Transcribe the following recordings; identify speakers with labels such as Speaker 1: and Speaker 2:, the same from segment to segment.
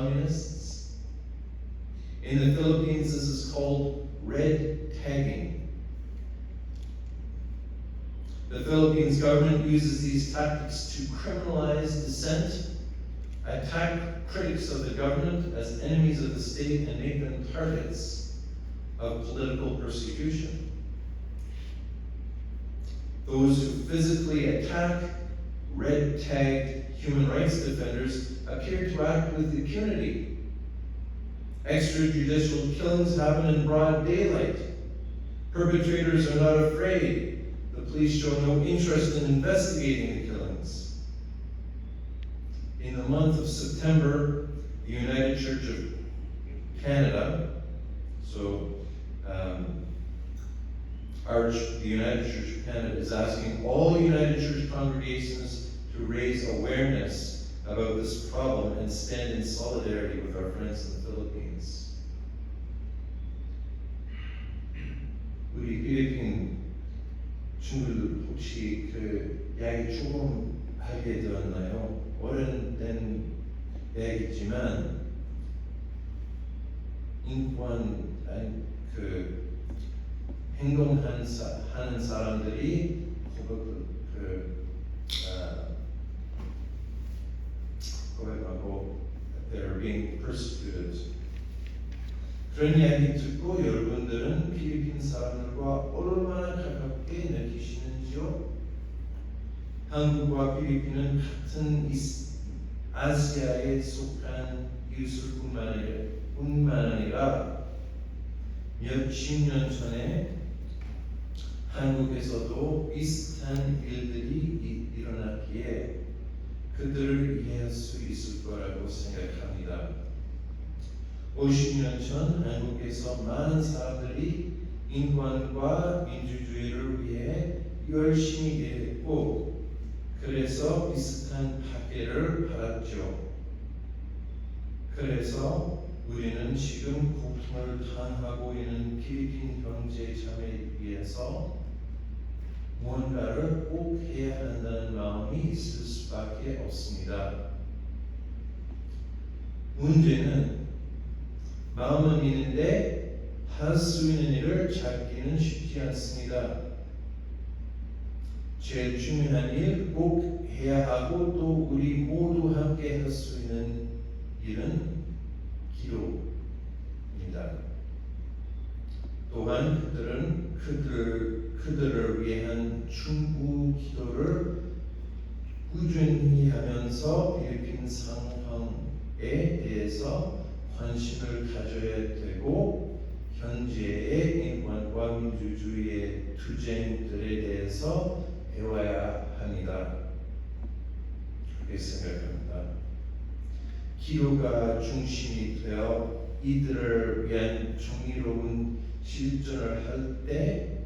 Speaker 1: communists. In the Philippines, this is called red tagging. The Philippines government uses these tactics to criminalize dissent, attack critics of the government as enemies of the state, and make them targets of political persecution. Those who physically attack red-tagged human rights defenders appear to act with impunity. Extrajudicial killings happen in broad daylight. Perpetrators are not afraid. The police show no interest in investigating the killings. In the month of September, the United Church of Canada, the United Church of Canada is asking all United Church congregations to raise awareness about this problem and stand in solidarity with our friends in the Philippines. 우리 필리핀 친구들 혹시 그 이야기 조금 알게 되었나요? 오래된 이야기지만 인권 행동하는 사람들이 they're being persecuted. 그런 이야기 듣고 여러분들은 필리핀 사람들과 얼마나 가깝게 느끼시는지요? 한국과 필리핀은 같은 아시아에 속한 이웃뿐만 아니라 몇십 년 전에 한국에서도 비슷한 일들이 일어났기에 그들을 이해할 수 있을 거라고 생각합니다. 50년 전 한국에서 많은 사람들이 인권과 민주주의를 위해 열심히 일했고 그래서 비슷한 파괴를 받았죠. 그래서 우리는 지금 고통을 당하고 있는 필리핀 경제 자매를 위해서 무언가를 꼭 해야 한다는 마음이 있을 수밖에 없습니다. 문제는 마음은 있는데 할 수 있는 일을 찾기는 쉽지 않습니다. 제일 중요한 일 꼭 해야 하고 또 우리 모두 함께 할 수 있는 일은 기도입니다. 또한 그들을 위한 중보 기도를 꾸준히 하면서 필리핀 상황에 대해서 관심을 가져야 되고 현재의 인권과 민주주의의 투쟁들에 대해서 배워야 합니다. 그렇게 생각합니다. 기도가 중심이 되어 이들을 위한 정의로운 실천을 할 때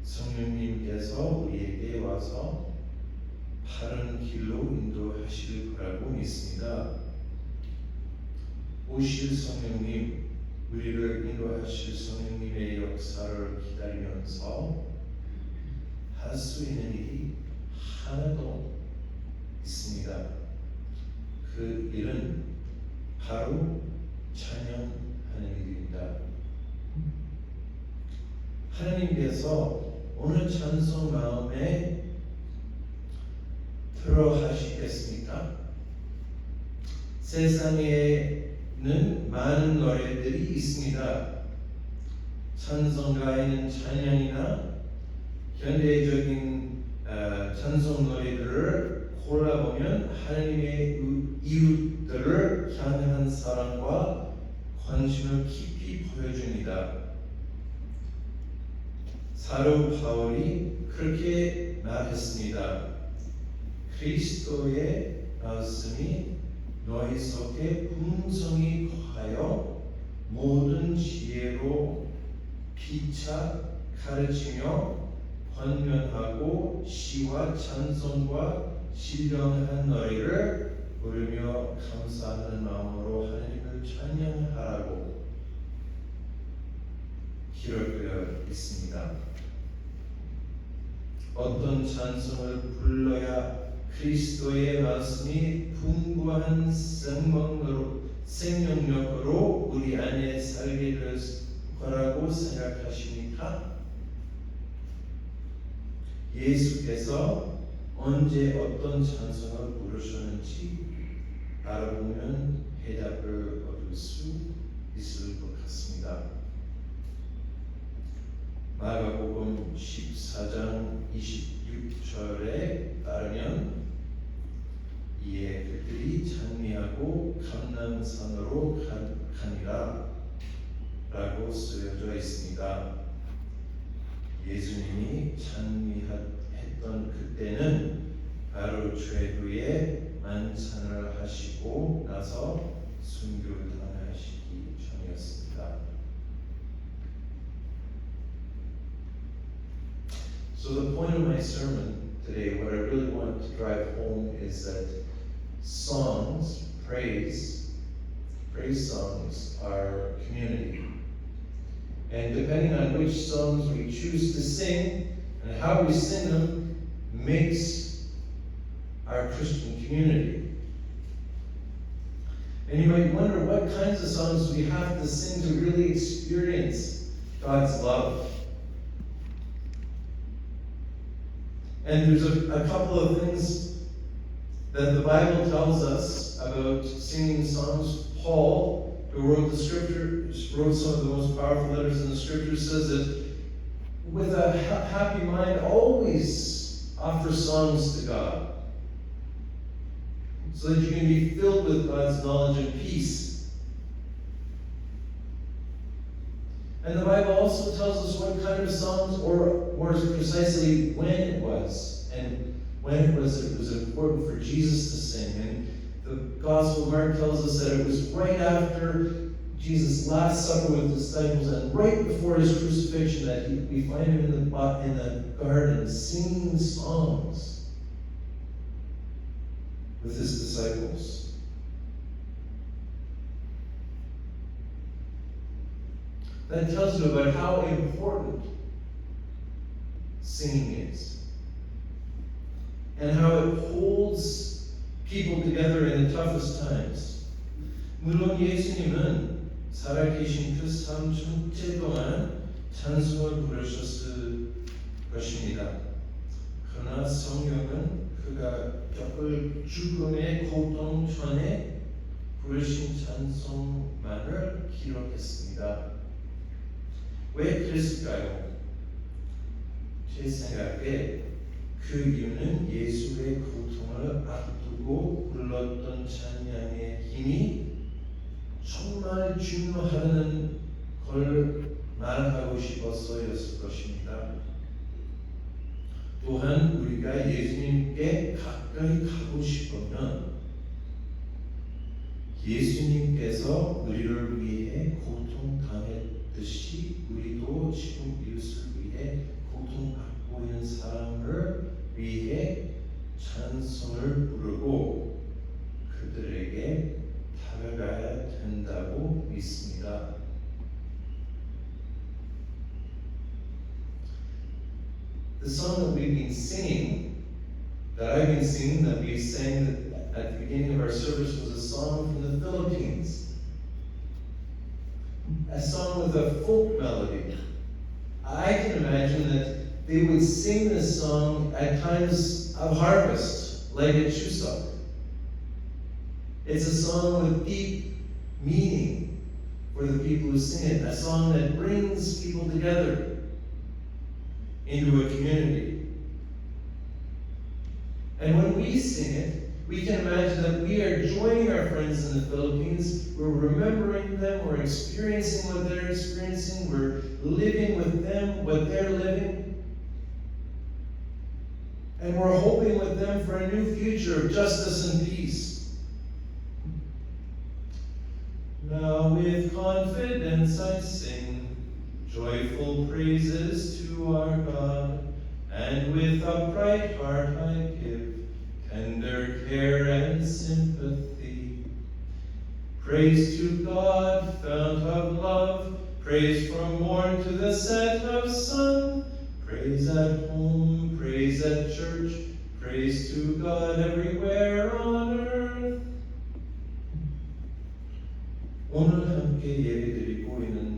Speaker 1: 성령님께서 우리에게 와서 바른 길로 인도하실 거라고 믿습니다. 오실 성령님, 우리를 인도하실 성령님의 역사를 기다리면서 할 수 있는 일이 하나도 있습니다. 그 일은 바로 찬양하는 일입니다. 하나님께서 어느 찬송 마음에 들어 하시겠습니까? 세상에는 많은 노래들이 있습니다. 찬송가에는 찬양이나 현대적인 찬송 노래들을 골라보면 하나님의 이웃들을 향한 사랑과 관심을 깊이 보여줍니다. 사도 바울이 그렇게 말했습니다. 그리스도의 말씀이 너희 속에 풍성히 거하여 모든 지혜로 피차 가르치며 권면하고 시와 찬송과 신령한 너희를 부르며 감사하는 마음으로 하나님을 찬양하라고 기록되어 있습니다. 어떤 찬송을 불러야 그리스도의 말씀이 풍부한 생명력으로 우리 안에 살게 될 거라고 생각하십니까? 예수께서 언제 어떤 찬송을 부르셨는지 알아보면 해답을 얻을 수 있을 것 같습니다. 마가복음 14장 26절에 따르면 이에 그들이 찬미하고 감람산으로 가니라 라고 쓰여져 있습니다. 예수님이 찬미했던 그때는 바로 최후의 만찬을 하시고 나서 순교당하시기 전이었습니다. So the point of my sermon today, what I really want to drive home is that songs, praise songs are community. And depending on which songs we choose to sing and how we sing them makes our Christian community. And you might wonder, what kinds of songs do we have to sing to really experience God's love? And there's a couple of things that the Bible tells us about singing songs. Paul, who wrote the scriptures, wrote some of the most powerful letters in the scriptures, says that with a happy mind, always offer songs to God, so that you can be filled with God's knowledge and peace. And the Bible also tells us what kind of songs, or more precisely, when it was, and when it was important for Jesus to sing. And the Gospel of Mark tells us that it was right after Jesus' last supper with the disciples and right before his crucifixion that we find him in the garden singing songs with his disciples. That tells you about how important singing is and how it holds people together in the toughest times. 물론 예수님은 살아계신 그 삶 전체 동안 찬송을 부르셨을 것입니다. 그러나 성경은 그가 겪을 죽음의 고통 전에 부르신 찬송만을 기록했습니다. 왜 그랬을까요? 제 생각에 그 이유는 예수의 고통을 앞두고 불렀던 찬양의 힘이 정말 중요하다는 걸 말하고 싶어서였을 것입니다. 또한 우리가 예수님께 가까이 가고 싶으면 예수님께서 우리를 위해 고통당했듯이 우리도 지금 이웃을 위해 고통받고 있는 사람을 위해 찬송을 부르고 그들에게 다가가야 된다고 믿습니다. The song that we've been singing, that I've been singing, that we sang at the beginning of our service, was a song from the Philippines. A song with a folk melody. I can imagine that they would sing this song at times of harvest, like at Chuseok. It's a song with deep meaning for the people who sing it, a song that brings people together into a community. And when we sing it, we can imagine that we are joining our friends in the Philippines. We're remembering them. We're experiencing what they're experiencing. We're living with them what they're living. And we're hoping with them for a new future of justice and peace. Now with confidence I sing joyful praises to our God, and with upright heart I give tender care and sympathy. Praise to God, fount of love, praise from morn to the set of sun, praise at home, praise at church, praise to God everywhere on earth. 오늘 함께 예배드리고 있는